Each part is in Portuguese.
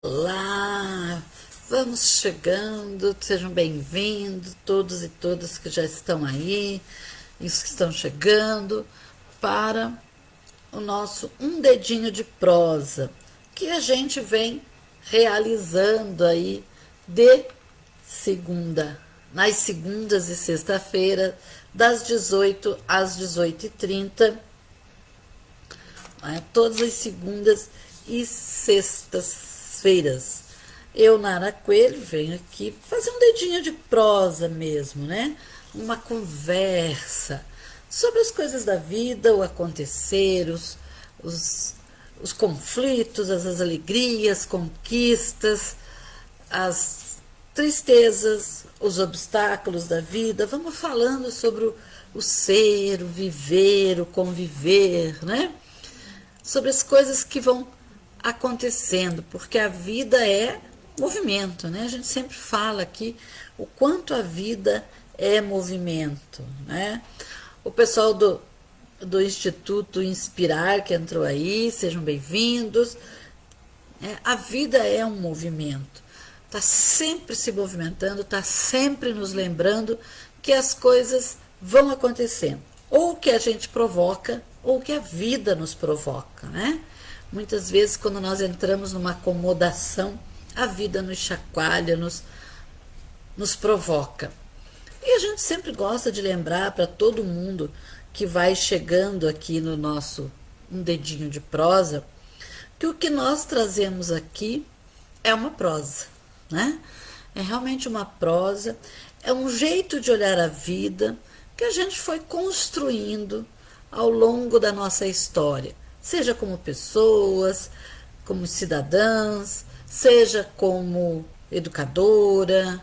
Olá, vamos chegando, sejam bem-vindos, todos e todas que já estão aí, e os que estão chegando, para o nosso Um Dedinho de Prosa, que a gente vem realizando aí de segunda, nas segundas e sexta-feira, das 18 às 18h30, todas as segundas e sextas-feiras. Eu, Nara Coelho, venho aqui fazer um dedinho de prosa mesmo, né? Uma conversa sobre as coisas da vida, o acontecer, os, os conflitos, as alegrias, conquistas, as tristezas, os obstáculos da vida. Vamos falando sobre o ser, o viver, o conviver, né? Sobre as coisas que vão acontecendo, porque a vida é movimento, né? A gente sempre fala aqui o quanto a vida é movimento, né? O pessoal do Instituto Inspirar que entrou aí, sejam bem-vindos. A vida é um movimento, está sempre se movimentando, está sempre nos lembrando que as coisas vão acontecendo, ou que a gente provoca, ou que a vida nos provoca, né? Muitas vezes, quando nós entramos numa acomodação, a vida nos chacoalha, nos provoca. E a gente sempre gosta de lembrar para todo mundo que vai chegando aqui no nosso Um Dedinho de Prosa, que o que nós trazemos aqui é uma prosa, né? É realmente uma prosa, é um jeito de olhar a vida que a gente foi construindo ao longo da nossa história, seja como pessoas, como cidadãs, seja como educadora,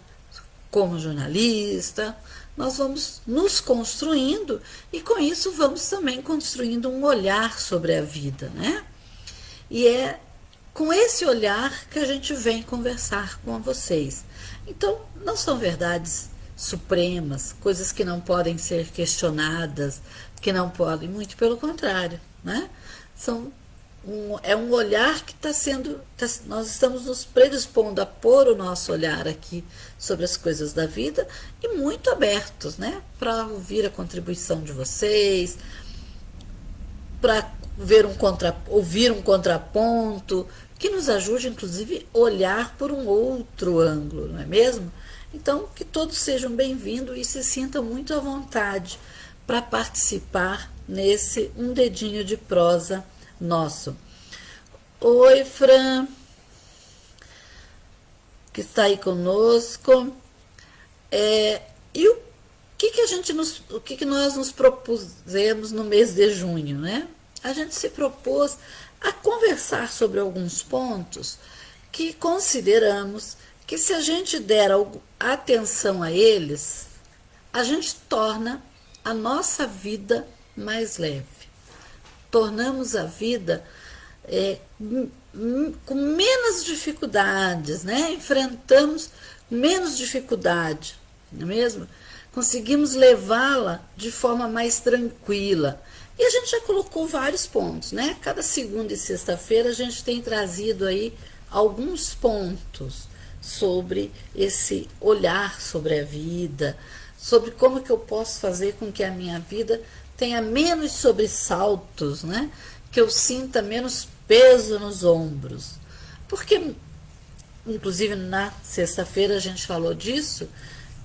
como jornalista. Nós vamos nos construindo e com isso vamos também construindo um olhar sobre a vida, né? E é com esse olhar que a gente vem conversar com vocês. Então, não são verdades supremas, coisas que não podem ser questionadas, que não podem, muito pelo contrário, né? É um olhar que está sendo, nós estamos nos predispondo a pôr o nosso olhar aqui sobre as coisas da vida e muito abertos, né? Para ouvir a contribuição de vocês, para ouvir um contraponto que nos ajude, inclusive, a olhar por um outro ângulo, não é mesmo? Então, que todos sejam bem-vindos e se sintam muito à vontade para participar nesse Um Dedinho de Prosa nosso. Oi, Fran, que está aí conosco. E o que nós nos propusemos no mês de junho, né? A gente se propôs a conversar sobre alguns pontos que consideramos que, se a gente der atenção a eles, a gente torna a nossa vida mais leve. Tornamos a vida com menos dificuldades, né? Enfrentamos menos dificuldade, não é mesmo? Conseguimos levá-la de forma mais tranquila. E a gente já colocou vários pontos, né? Cada segunda e sexta-feira a gente tem trazido aí alguns pontos sobre esse olhar sobre a vida, sobre como que eu posso fazer com que a minha vida tenha menos sobressaltos, né? Que eu sinta menos peso nos ombros. Porque, inclusive na sexta-feira a gente falou disso,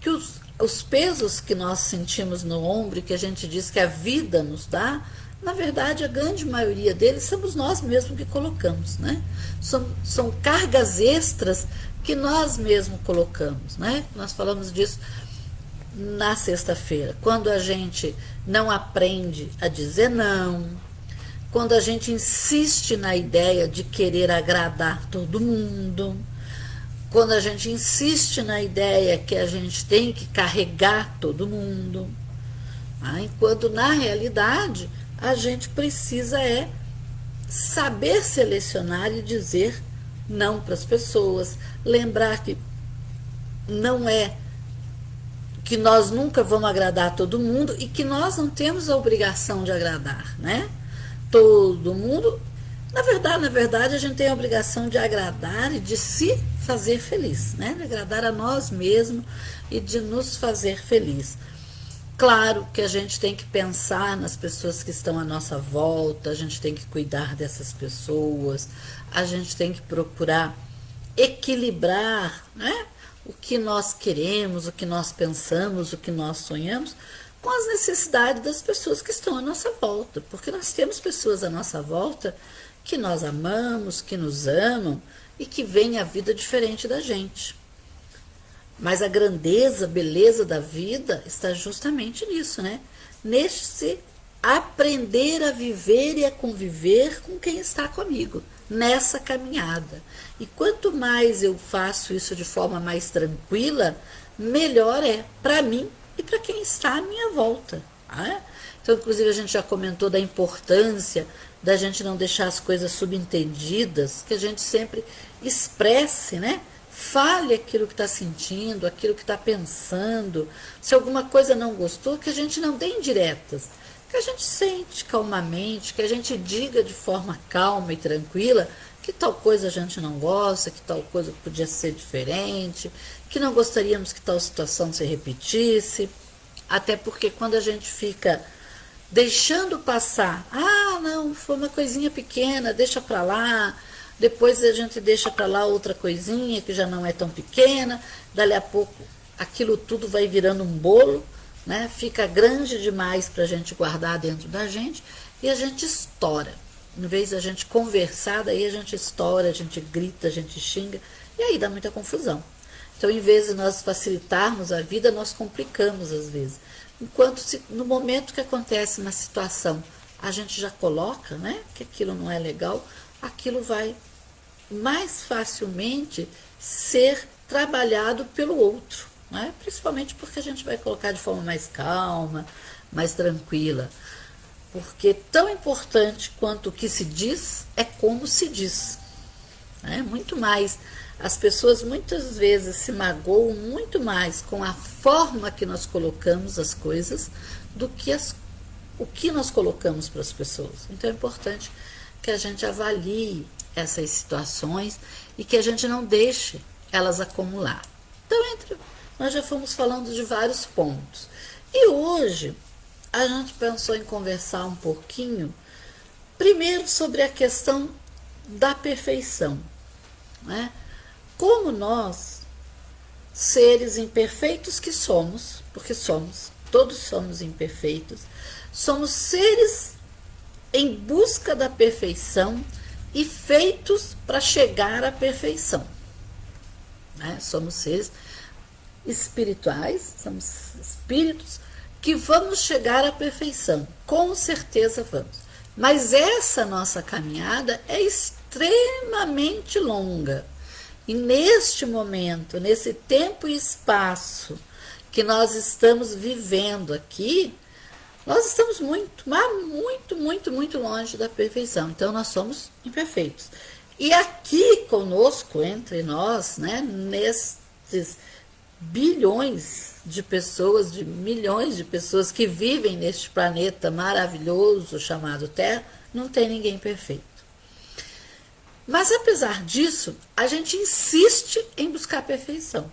que os pesos que nós sentimos no ombro, que a gente diz que a vida nos dá, na verdade a grande maioria deles somos nós mesmos que colocamos, né? São cargas extras que nós mesmos colocamos, né? Nós falamos disso na sexta-feira, quando a gente não aprende a dizer não, quando a gente insiste na ideia de querer agradar todo mundo, quando a gente insiste na ideia que a gente tem que carregar todo mundo, enquanto na realidade a gente precisa saber selecionar e dizer não para as pessoas, lembrar que não é que nós nunca vamos agradar todo mundo e que nós não temos a obrigação de agradar, né? Todo mundo Na verdade, a gente tem a obrigação de agradar e de se fazer feliz, né? De agradar a nós mesmos e de nos fazer feliz. Claro que a gente tem que pensar nas pessoas que estão à nossa volta, a gente tem que cuidar dessas pessoas, a gente tem que procurar equilibrar, né, o que nós queremos, o que nós pensamos, o que nós sonhamos, com as necessidades das pessoas que estão à nossa volta, porque nós temos pessoas à nossa volta que nós amamos, que nos amam e que veem a vida diferente da gente. Mas a grandeza, a beleza da vida está justamente nisso, né? Neste aprender a viver e a conviver com quem está comigo, nessa caminhada. E quanto mais eu faço isso de forma mais tranquila, melhor é para mim e para quem está à minha volta. Né? Então, inclusive, a gente já comentou da importância da gente não deixar as coisas subentendidas, que a gente sempre expresse, né? Fale aquilo que está sentindo, aquilo que está pensando. Se alguma coisa não gostou, que a gente não dê indiretas, que a gente sente calmamente, que a gente diga de forma calma e tranquila que tal coisa a gente não gosta, que tal coisa podia ser diferente, que não gostaríamos que tal situação se repetisse. Até porque quando a gente fica deixando passar, não, foi uma coisinha pequena, deixa para lá, depois a gente deixa para lá outra coisinha que já não é tão pequena, dali a pouco aquilo tudo vai virando um bolo, né? Fica grande demais para a gente guardar dentro da gente e a gente estoura. Em vez da gente conversar, daí a gente estoura, a gente grita, a gente xinga e aí dá muita confusão. Então, em vez de nós facilitarmos a vida, nós complicamos às vezes. Enquanto no momento que acontece uma situação, a gente já coloca, né, que aquilo não é legal, aquilo vai mais facilmente ser trabalhado pelo outro, né? Principalmente porque a gente vai colocar de forma mais calma, mais tranquila. Porque tão importante quanto o que se diz é como se diz. Né? Muito mais. As pessoas muitas vezes se magoam muito mais com a forma que nós colocamos as coisas do que o que nós colocamos para as pessoas. Então é importante que a gente avalie essas situações e que a gente não deixe elas acumular. Então, nós já fomos falando de vários pontos. E hoje a gente pensou em conversar um pouquinho, primeiro sobre a questão da perfeição. Né? Como nós, seres imperfeitos que somos, porque todos somos imperfeitos, somos seres em busca da perfeição e feitos para chegar à perfeição. Né? Somos seres espirituais, somos espíritos que vamos chegar à perfeição, com certeza vamos. Mas essa nossa caminhada é extremamente longa. E neste momento, nesse tempo e espaço que nós estamos vivendo aqui, nós estamos muito longe da perfeição. Então, nós somos imperfeitos. E aqui conosco, entre nós, né, nesses bilhões de pessoas, de milhões de pessoas que vivem neste planeta maravilhoso chamado Terra, não tem ninguém perfeito. Mas, apesar disso, a gente insiste em buscar a perfeição.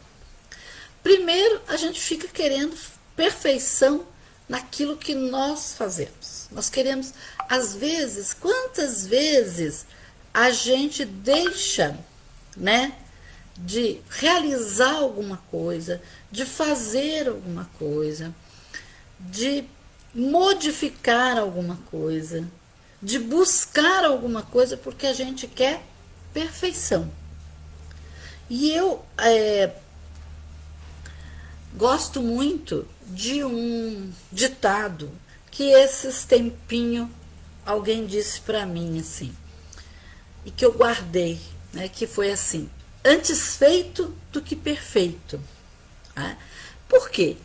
Primeiro, a gente fica querendo perfeição naquilo que nós fazemos. Nós queremos, às vezes, quantas vezes a gente deixa, né, de realizar alguma coisa, de fazer alguma coisa, de modificar alguma coisa, de buscar alguma coisa porque a gente quer perfeição. E eu gosto muito de um ditado que esses tempinho alguém disse para mim assim, e que eu guardei, né, que foi assim: antes feito do que perfeito. Né? Por quê?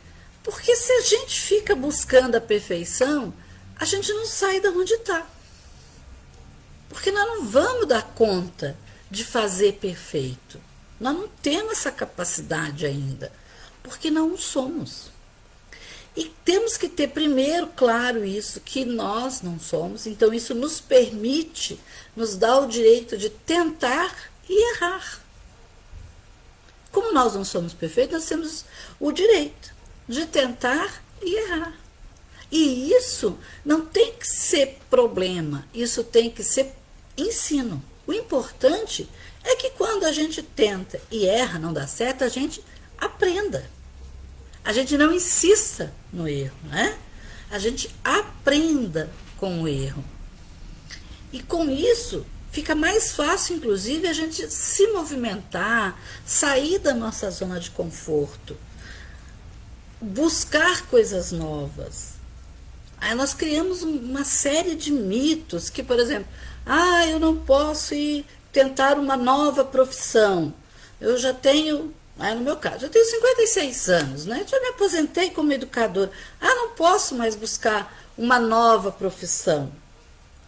Porque se a gente fica buscando a perfeição, a gente não sai de onde está. Porque nós não vamos dar conta de fazer perfeito. Nós não temos essa capacidade ainda, porque não somos. E temos que ter primeiro claro isso, que nós não somos, então isso nos permite, nos dá o direito de tentar e errar. Como nós não somos perfeitos, nós temos o direito de tentar e errar. E isso não tem que ser problema, isso tem que ser ensino. O importante é que quando a gente tenta e erra, não dá certo, a gente aprenda. A gente não insista no erro, né? A gente aprenda com o erro. E com isso, fica mais fácil, inclusive, a gente se movimentar, sair da nossa zona de conforto, buscar coisas novas. Aí nós criamos uma série de mitos que, por exemplo, eu não posso ir tentar uma nova profissão. Eu já tenho, no meu caso, eu tenho 56 anos, né? Já me aposentei como educadora. Não posso mais buscar uma nova profissão.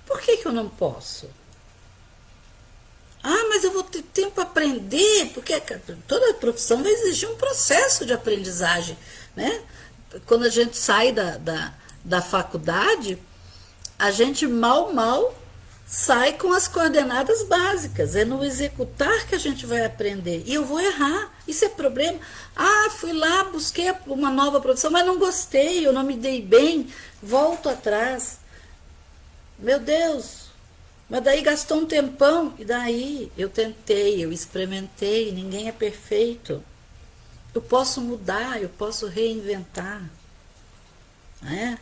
Por que eu não posso? Mas eu vou ter tempo para aprender, porque toda profissão vai exigir um processo de aprendizagem, né? Quando a gente sai da faculdade, a gente mal sai com as coordenadas básicas. É no executar que a gente vai aprender. E eu vou errar. Isso é problema. Fui lá, busquei uma nova profissão, mas não gostei, eu não me dei bem. Volto atrás. Meu Deus, mas daí gastou um tempão. E daí eu tentei, eu experimentei. Ninguém é perfeito. Eu posso mudar, eu posso reinventar. Né?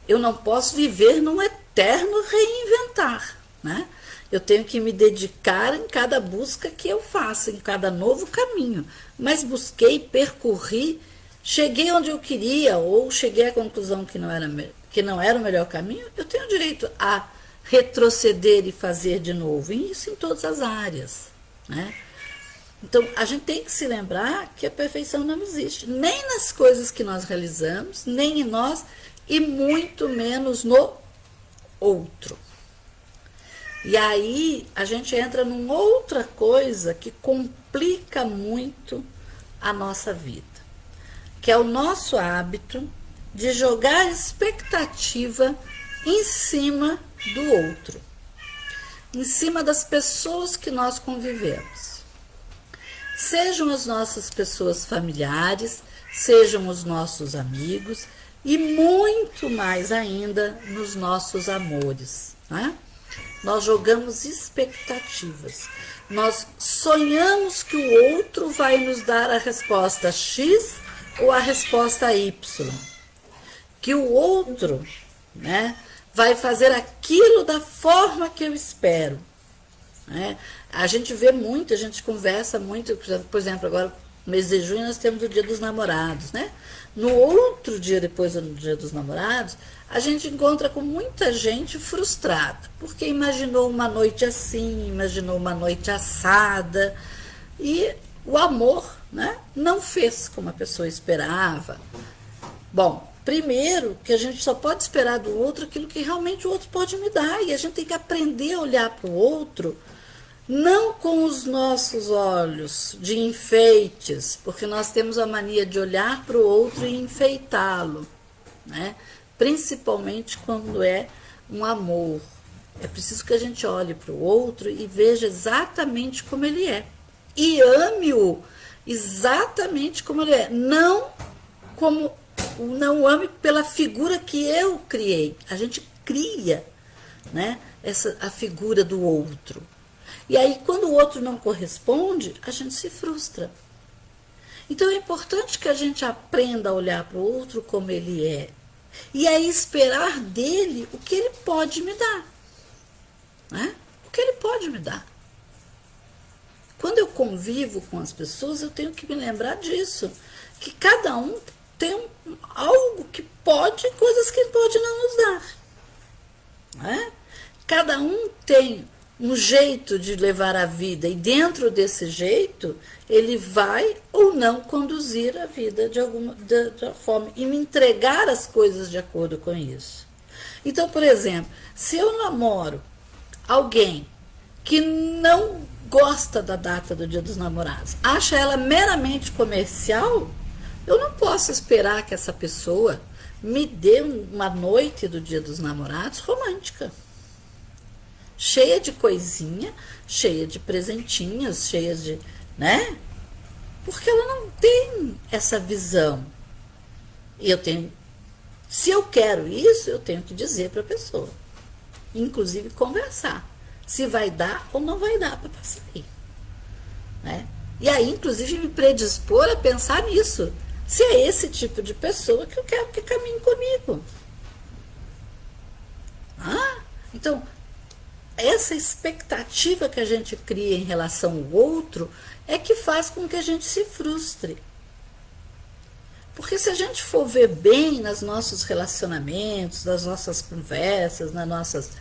Eu não posso viver num eterno reinventar, né? Eu tenho que me dedicar em cada busca que eu faço, em cada novo caminho. Mas busquei, percorri, cheguei onde eu queria, ou cheguei à conclusão que não era o melhor caminho, eu tenho direito a retroceder e fazer de novo. E isso em todas as áreas, né? Então, a gente tem que se lembrar que a perfeição não existe, nem nas coisas que nós realizamos, nem em nós, e muito menos no outro. E aí a gente entra numa outra coisa que complica muito a nossa vida, que é o nosso hábito de jogar expectativa em cima do outro, em cima das pessoas que nós convivemos. Sejam as nossas pessoas familiares, sejam os nossos amigos, e muito mais ainda nos nossos amores, né? Nós jogamos expectativas. Nós sonhamos que o outro vai nos dar a resposta X ou a resposta Y. Que o outro, né, vai fazer aquilo da forma que eu espero. Né? A gente vê muito, a gente conversa muito, por exemplo, agora no mês de junho nós temos o Dia dos Namorados, né? No outro dia, depois do Dia dos Namorados, a gente encontra com muita gente frustrada, porque imaginou uma noite assim, imaginou uma noite assada, e o amor, né, não fez como a pessoa esperava. Bom, primeiro que a gente só pode esperar do outro aquilo que realmente o outro pode me dar, e a gente tem que aprender a olhar para o outro não com os nossos olhos de enfeites, porque nós temos a mania de olhar para o outro e enfeitá-lo, né? Principalmente quando é um amor. É preciso que a gente olhe para o outro e veja exatamente como ele é. E ame-o exatamente como ele é. Não ame pela figura que eu criei. A gente cria, né, a figura do outro. E aí, quando o outro não corresponde, a gente se frustra. Então, é importante que a gente aprenda a olhar para o outro como ele é. E aí, esperar dele o que ele pode me dar. Né? O que ele pode me dar. Quando eu convivo com as pessoas, eu tenho que me lembrar disso. Que cada um tem algo que pode, coisas que pode não nos dar. Né? Cada um tem um jeito de levar a vida, e dentro desse jeito, ele vai ou não conduzir a vida de alguma forma, e me entregar as coisas de acordo com isso. Então, por exemplo, se eu namoro alguém que não gosta da data do Dia dos Namorados, acha ela meramente comercial, Eu não posso esperar que essa pessoa me dê uma noite do Dia dos Namorados romântica, cheia de coisinha, cheia de presentinhos, cheia de, né? Porque ela não tem essa visão. E eu tenho, se eu quero isso, eu tenho que dizer para a pessoa, inclusive conversar, se vai dar ou não vai dar para passar aí, né? E aí, inclusive, me predispor a pensar nisso. Se é esse tipo de pessoa que eu quero que caminhe comigo. Ah, então, essa expectativa que a gente cria em relação ao outro é que faz com que a gente se frustre. Porque se a gente for ver bem nos nossos relacionamentos, nas nossas conversas, nas nossas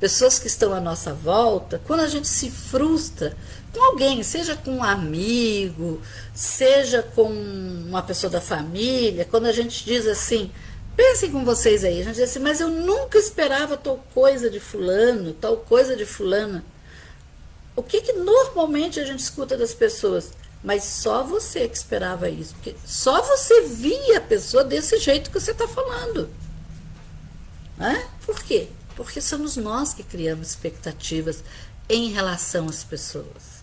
pessoas que estão à nossa volta, quando a gente se frustra com alguém, seja com um amigo, seja com uma pessoa da família, quando a gente diz assim, pensem com vocês aí, a gente diz assim, mas eu nunca esperava tal coisa de fulano, tal coisa de fulana. O que normalmente a gente escuta das pessoas? Mas só você que esperava isso, porque só você via a pessoa desse jeito que você está falando. Né? Por quê? Porque somos nós que criamos expectativas em relação às pessoas.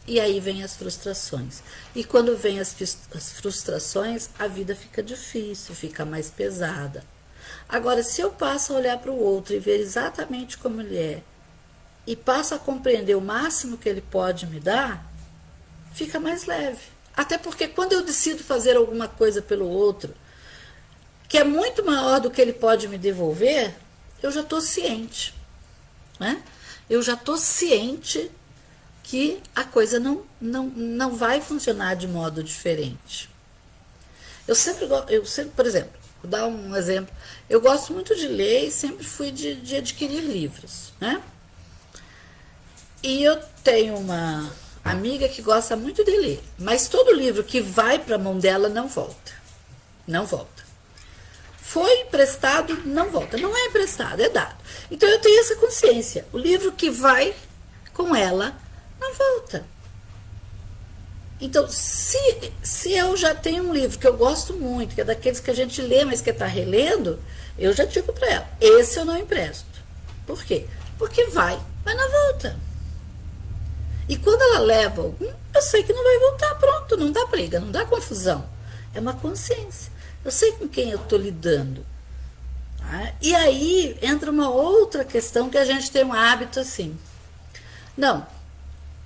E aí vem as frustrações. E quando vem as frustrações, a vida fica difícil, fica mais pesada. Agora, se eu passo a olhar para o outro e ver exatamente como ele é, e passo a compreender o máximo que ele pode me dar, fica mais leve. Até porque quando eu decido fazer alguma coisa pelo outro, que é muito maior do que ele pode me devolver, eu já estou ciente. Né? Eu já estou ciente que a coisa não vai funcionar de modo diferente. Eu sempre, por exemplo, vou dar um exemplo, eu gosto muito de ler e sempre fui de adquirir livros. Né? E eu tenho uma amiga que gosta muito de ler, mas todo livro que vai para a mão dela não volta. Não volta. Foi emprestado, não volta. Não é emprestado, é dado. Então eu tenho essa consciência. O livro que vai com ela não volta. Então, se eu já tenho um livro que eu gosto muito, que é daqueles que a gente lê, mas que está relendo, eu já digo para ela, esse eu não empresto. Por quê? Porque vai, mas não volta. E quando ela leva algum, eu sei que não vai voltar, pronto, não dá briga, não dá confusão. É uma consciência. Eu sei com quem eu estou lidando. Tá? E aí entra uma outra questão que a gente tem um hábito assim. Não,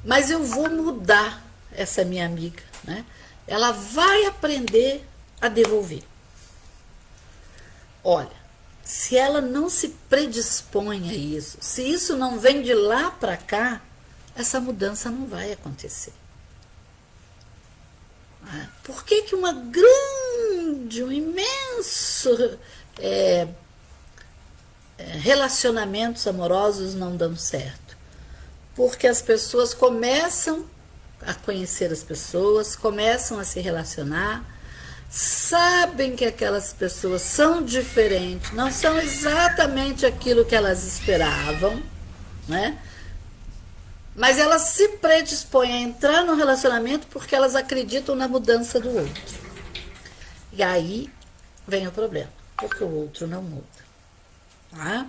mas eu vou mudar essa minha amiga. Né? Ela vai aprender a devolver. Olha, se ela não se predispõe a isso, se isso não vem de lá para cá, essa mudança não vai acontecer. Por que um imenso relacionamentos amorosos não dão certo? Porque as pessoas começam a conhecer as pessoas, começam a se relacionar, sabem que aquelas pessoas são diferentes, não são exatamente aquilo que elas esperavam, né? Mas elas se predispõem a entrar no relacionamento porque elas acreditam na mudança do outro. E aí vem o problema, porque o outro não muda. Tá?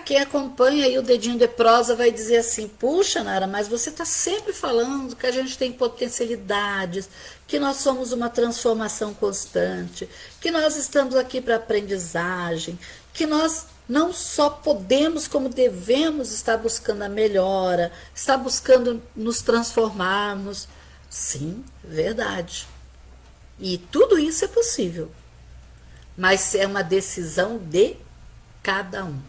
Quem acompanha aí o Dedinho de Prosa vai dizer assim, puxa, Nara, mas você está sempre falando que a gente tem potencialidades, que nós somos uma transformação constante, que nós estamos aqui para aprendizagem, que nós não só podemos, como devemos estar buscando a melhora, estar buscando nos transformarmos. Sim, verdade. E tudo isso é possível. Mas é uma decisão de cada um.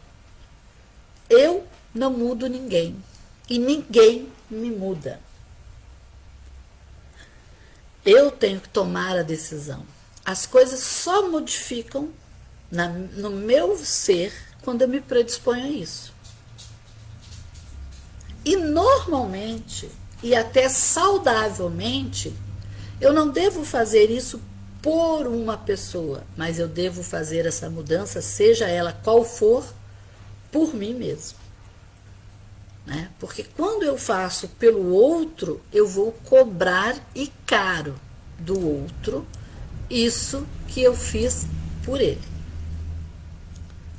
Eu não mudo ninguém. E ninguém me muda. Eu tenho que tomar a decisão. As coisas só modificam no meu ser quando eu me predisponho a isso. E normalmente, e até saudavelmente, eu não devo fazer isso por uma pessoa, mas eu devo fazer essa mudança, seja ela qual for, por mim mesmo. Né? Porque quando eu faço pelo outro, eu vou cobrar e caro. do outro isso que eu fiz por ele,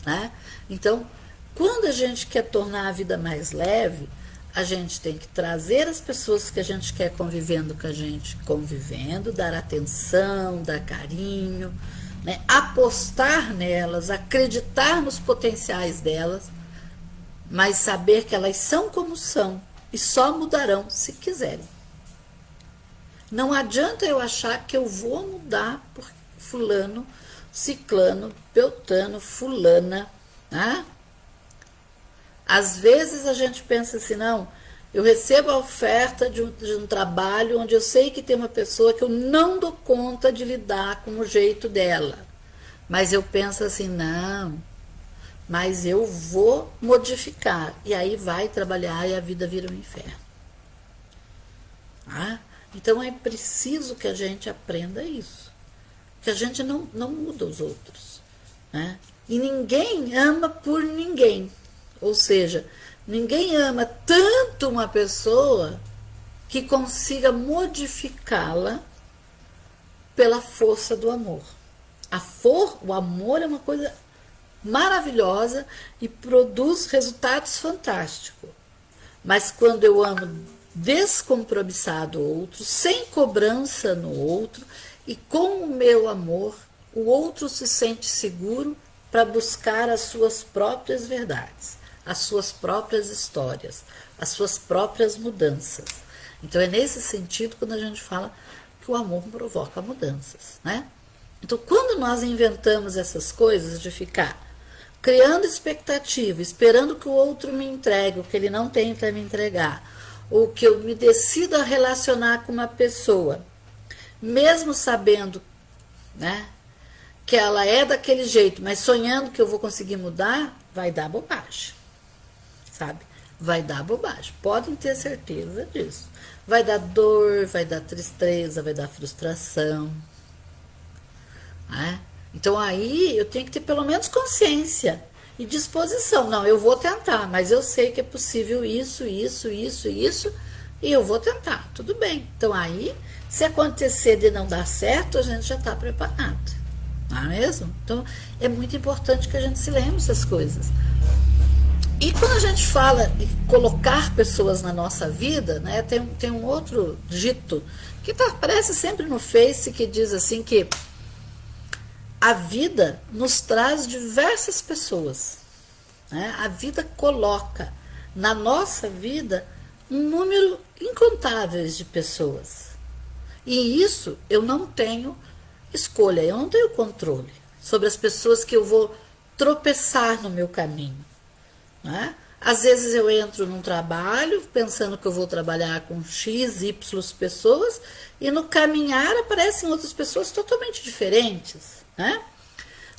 né? Então, quando a gente quer tornar a vida mais leve, a gente tem que trazer as pessoas que a gente quer convivendo com a gente, convivendo, dar atenção, dar carinho, né? Apostar nelas, acreditar nos potenciais delas, mas saber que elas são como são e só mudarão se quiserem. Não adianta eu achar que eu vou mudar por fulano, ciclano, beltano, fulana, né? Às vezes a gente pensa assim, não, eu recebo a oferta de um trabalho onde eu sei que tem uma pessoa que eu não dou conta de lidar com o jeito dela. Mas eu penso assim, não, mas eu vou modificar. E aí vai trabalhar e a vida vira um inferno. Ah, então é preciso que a gente aprenda isso. Que a gente não muda os outros, né? E ninguém ama por ninguém. Ou seja, ninguém ama tanto uma pessoa que consiga modificá-la pela força do amor. O amor é uma coisa maravilhosa e produz resultados fantásticos. Mas quando eu amo descompromissado o outro, sem cobrança no outro, e com o meu amor, o outro se sente seguro para buscar as suas próprias verdades, as suas próprias histórias, as suas próprias mudanças. Então é nesse sentido quando a gente fala que o amor provoca mudanças, né? Então quando nós inventamos essas coisas de ficar criando expectativa, esperando que o outro me entregue o que ele não tem para me entregar, ou que eu me decida a relacionar com uma pessoa, mesmo sabendo, né, que ela é daquele jeito, mas sonhando que eu vou conseguir mudar, vai dar bobagem, sabe? Vai dar bobagem, podem ter certeza disso. Vai dar dor, vai dar tristeza, vai dar frustração, né? Então aí eu tenho que ter pelo menos consciência e disposição. Não, eu vou tentar, mas eu sei que é possível isso, e eu vou tentar, tudo bem. Então aí, se acontecer de não dar certo, a gente já está preparado, não é mesmo? Então é muito importante que a gente se lembre dessas coisas. E quando a gente fala em colocar pessoas na nossa vida, né, tem um outro dito que aparece sempre no Face, que diz assim que a vida nos traz diversas pessoas, né? A vida coloca na nossa vida um número incontáveis de pessoas. E isso eu não tenho escolha, eu não tenho controle sobre as pessoas que eu vou tropeçar no meu caminho, né? Às vezes eu entro num trabalho pensando que eu vou trabalhar com X, Y pessoas, e no caminhar aparecem outras pessoas totalmente diferentes, né?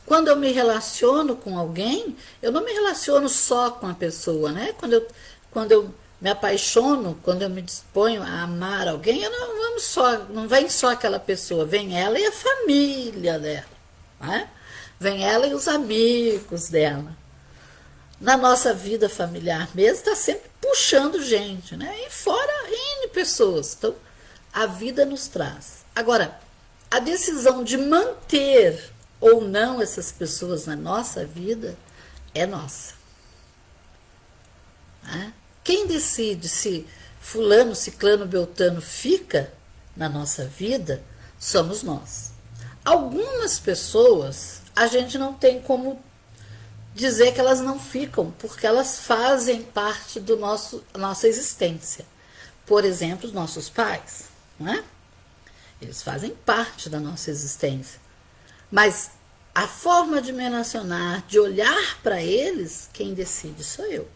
Quando eu me relaciono com alguém, eu não me relaciono só com a pessoa, né? Quando eu me apaixono, quando eu me disponho a amar alguém, eu não vem só aquela pessoa, vem ela e a família dela, né? Vem ela e os amigos dela. Na nossa vida familiar mesmo, está sempre puxando gente, né? E fora N pessoas. Então, a vida nos traz. Agora, a decisão de manter ou não essas pessoas na nossa vida é nossa. Né? Quem decide se fulano, ciclano, beltano fica na nossa vida somos nós. Algumas pessoas a gente não tem como dizer que elas não ficam, porque elas fazem parte da nossa existência. Por exemplo, os nossos pais, né? Eles fazem parte da nossa existência. Mas a forma de me relacionar, de olhar para eles, quem decide sou eu.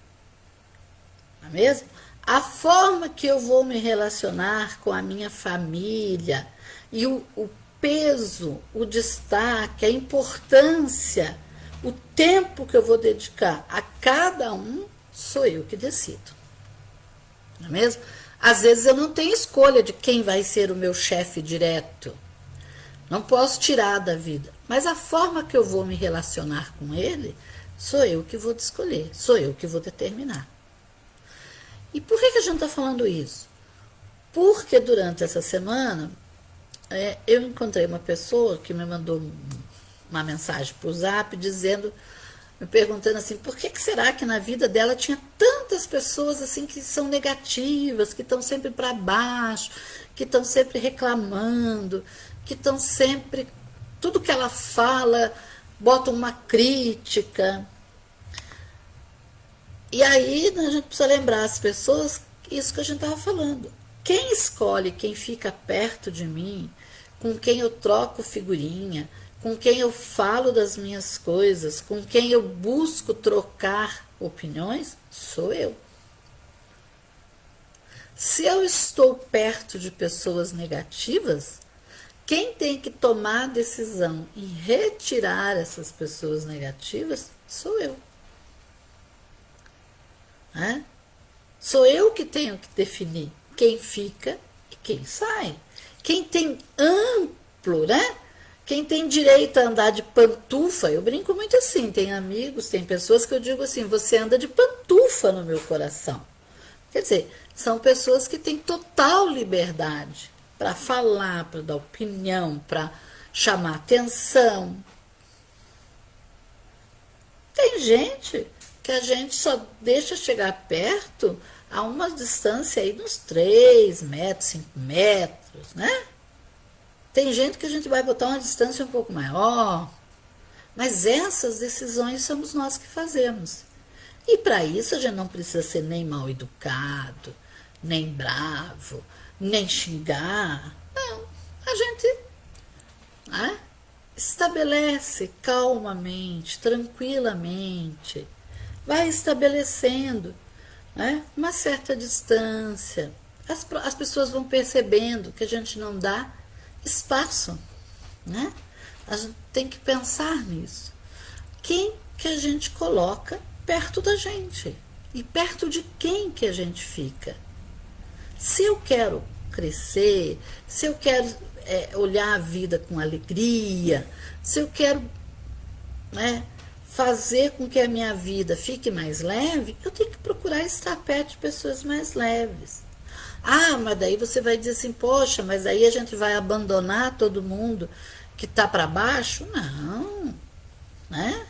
Não é mesmo? A forma que eu vou me relacionar com a minha família e o peso, o destaque, a importância, o tempo que eu vou dedicar a cada um, sou eu que decido. Não é mesmo? Às vezes eu não tenho escolha de quem vai ser o meu chefe direto. Não posso tirar da vida. Mas a forma que eu vou me relacionar com ele, sou eu que vou escolher, sou eu que vou determinar. E por que a gente está falando isso? Porque durante essa semana Eu encontrei uma pessoa que me mandou uma mensagem por Zap dizendo, me perguntando assim, por que será que na vida dela tinha tantas pessoas assim que são negativas, que estão sempre para baixo, que estão sempre reclamando, que estão sempre, tudo que ela fala, bota uma crítica. E aí, né, a gente precisa lembrar as pessoas isso que a gente estava falando. Quem escolhe quem fica perto de mim, com quem eu troco figurinha, com quem eu falo das minhas coisas, com quem eu busco trocar opiniões, sou eu. Se eu estou perto de pessoas negativas, quem tem que tomar a decisão em retirar essas pessoas negativas sou eu. Né? Sou eu que tenho que definir quem fica e quem sai. Quem tem amplo, né? Quem tem direito a andar de pantufa, eu brinco muito assim, tem amigos, tem pessoas que eu digo assim, você anda de pantufa no meu coração. Quer dizer, são pessoas que têm total liberdade para falar, para dar opinião, para chamar atenção. Tem gente que a gente só deixa chegar perto a uma distância aí dos 3 metros, 5 metros, né? Tem gente que a gente vai botar uma distância um pouco maior, mas essas decisões somos nós que fazemos. E para isso a gente não precisa ser nem mal educado, nem bravo, nem xingar. Não, a gente, né, estabelece calmamente, tranquilamente, vai estabelecendo, né, uma certa distância. As pessoas vão percebendo que a gente não dá espaço, né? A gente tem que pensar nisso. Quem que a gente coloca perto da gente? E perto de quem que a gente fica? Se eu quero crescer, se eu quero olhar a vida com alegria, se eu quero, né, fazer com que a minha vida fique mais leve, eu tenho que procurar estar perto de pessoas mais leves. Ah, mas daí você vai dizer assim, poxa, mas aí a gente vai abandonar todo mundo que está para baixo? Não, né?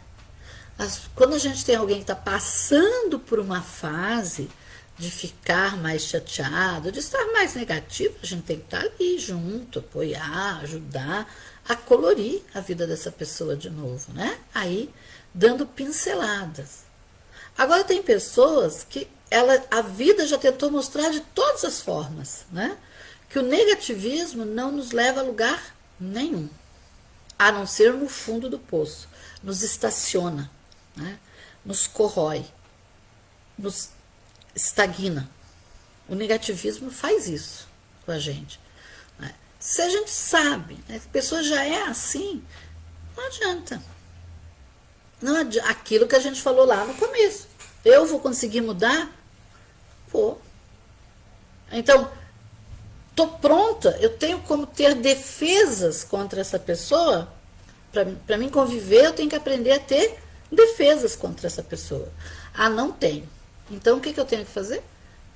Quando a gente tem alguém que está passando por uma fase de ficar mais chateado, de estar mais negativo, a gente tem que estar ali junto, apoiar, ajudar a colorir a vida dessa pessoa de novo, né? Aí, dando pinceladas. Agora tem pessoas que a vida já tentou mostrar de todas as formas, né? Que o negativismo não nos leva a lugar nenhum, a não ser no fundo do poço, nos estaciona, né? Nos corrói, nos estagna. O negativismo faz isso com a gente, né? Se a gente sabe, né, que a pessoa já é assim, não adianta. Não adianta. Aquilo que a gente falou lá no começo. Eu vou conseguir mudar? Vou. Então, estou pronta, eu tenho como ter defesas contra essa pessoa. Para mim conviver, eu tenho que aprender a ter defesas contra essa pessoa. Ah, não tenho. Então, o que eu tenho que fazer?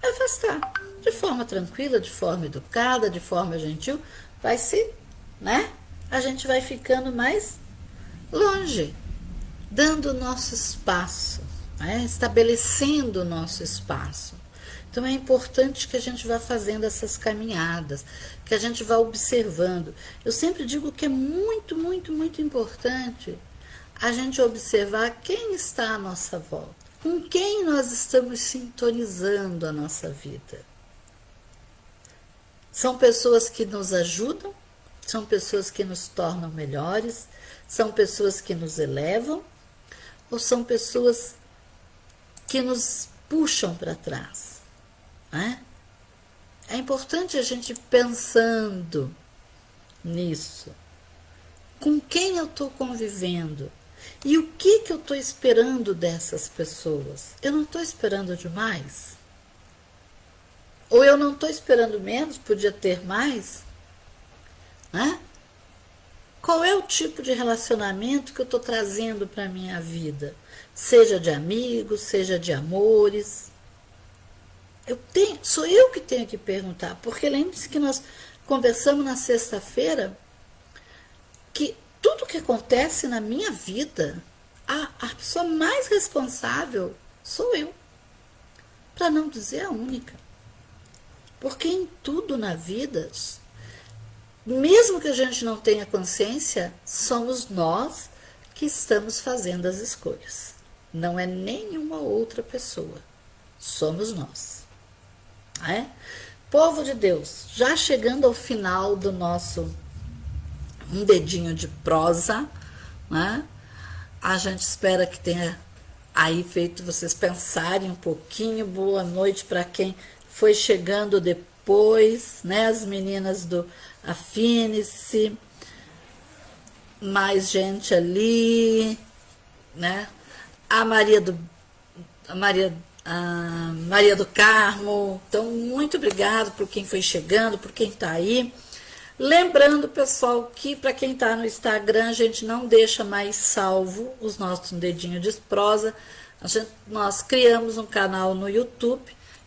É afastar. De forma tranquila, de forma educada, de forma gentil. Vai se, né? A gente vai ficando mais longe, dando o nosso espaço, né? Estabelecendo o nosso espaço. Então é importante que a gente vá fazendo essas caminhadas, que a gente vá observando. Eu sempre digo que é muito, muito, muito importante a gente observar quem está à nossa volta, com quem nós estamos sintonizando a nossa vida. São pessoas que nos ajudam, são pessoas que nos tornam melhores, são pessoas que nos elevam, ou são pessoas que nos puxam para trás, né? É importante a gente ir pensando nisso. Com quem eu estou convivendo? E o que eu estou esperando dessas pessoas? Eu não estou esperando demais? Ou eu não estou esperando menos, podia ter mais? Né? Qual é o tipo de relacionamento que eu estou trazendo para a minha vida? Seja de amigos, seja de amores. Sou eu que tenho que perguntar, porque lembre-se que conversamos na sexta-feira que tudo que acontece na minha vida, a pessoa mais responsável sou eu, para não dizer a única. Porque em tudo na vida, mesmo que a gente não tenha consciência, somos nós que estamos fazendo as escolhas. Não é nenhuma outra pessoa. Somos nós. É? Povo de Deus, já chegando ao final do nosso um dedinho de prosa, né? A gente espera que tenha aí feito vocês pensarem um pouquinho. Boa noite para quem foi chegando depois, né? As meninas do Afine-se, mais gente ali, né? A Maria do Carmo. Então, muito obrigado por quem foi chegando, por quem está aí. Lembrando, pessoal, que para quem está no Instagram, a gente não deixa mais salvo os nossos dedinhos de prosa. Nós criamos um canal no YouTube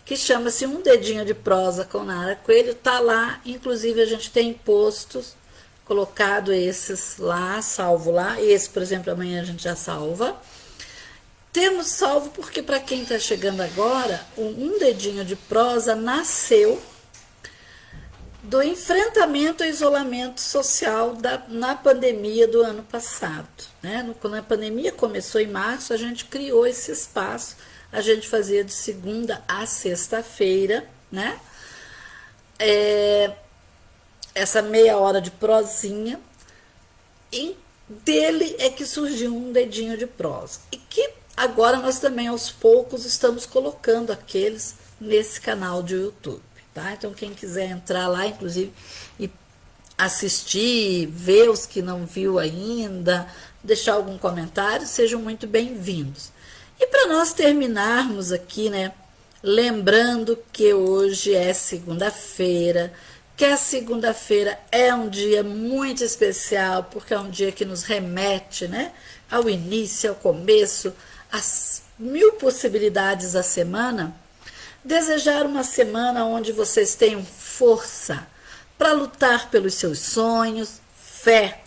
que chama-se Um Dedinho de Prosa com Nara Coelho. Tá lá, inclusive a gente tem postos, colocado esses lá, salvo lá. Esse, por exemplo, amanhã a gente já salva. Temos salvo porque, para quem está chegando agora, o Um Dedinho de Prosa nasceu do enfrentamento ao isolamento social na pandemia do ano passado. Né? Quando a pandemia começou em março, a gente criou esse espaço, a gente fazia de segunda a sexta-feira, né? Essa meia hora de prosinha, e dele é que surgiu Um Dedinho de Prosa. E que agora nós também, aos poucos, estamos colocando aqueles nesse canal de YouTube. Tá? Então, quem quiser entrar lá, inclusive, e assistir, ver os que não viu ainda, deixar algum comentário, sejam muito bem-vindos. E para nós terminarmos aqui, né, lembrando que hoje é segunda-feira, que a segunda-feira é um dia muito especial, porque é um dia que nos remete, né, ao início, ao começo, às 1000 possibilidades da semana. Desejar uma semana onde vocês tenham força para lutar pelos seus sonhos, fé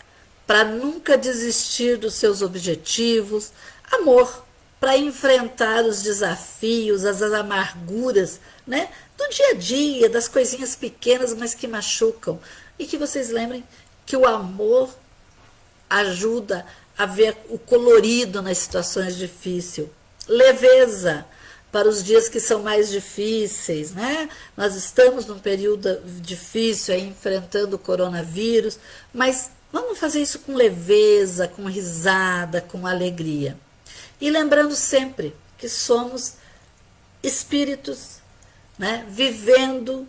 para nunca desistir dos seus objetivos, amor para enfrentar os desafios, as amarguras, né, do dia a dia, das coisinhas pequenas, mas que machucam. E que vocês lembrem que o amor ajuda a ver o colorido nas situações difíceis. Leveza para os dias que são mais difíceis, né? Nós estamos num período difícil, aí, enfrentando o coronavírus, mas vamos fazer isso com leveza, com risada, com alegria. E lembrando sempre que somos espíritos, né? Vivendo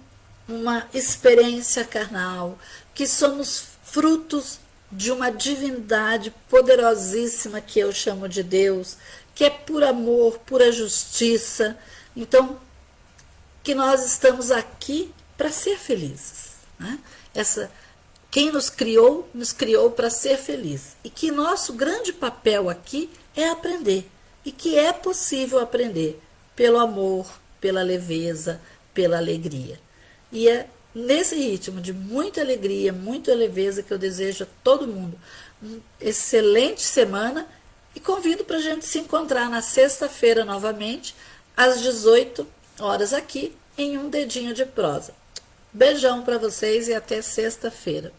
uma experiência carnal, que somos frutos de uma divindade poderosíssima que eu chamo de Deus, que é por amor, pura justiça. Então, que nós estamos aqui para ser felizes. Né? Quem nos criou para ser feliz. E que nosso grande papel aqui é aprender. E que é possível aprender pelo amor, pela leveza, pela alegria. E é nesse ritmo de muita alegria, muita leveza que eu desejo a todo mundo uma excelente semana. E convido para a gente se encontrar na sexta-feira novamente, às 18 horas aqui, em Um Dedinho de Prosa. Beijão para vocês e até sexta-feira.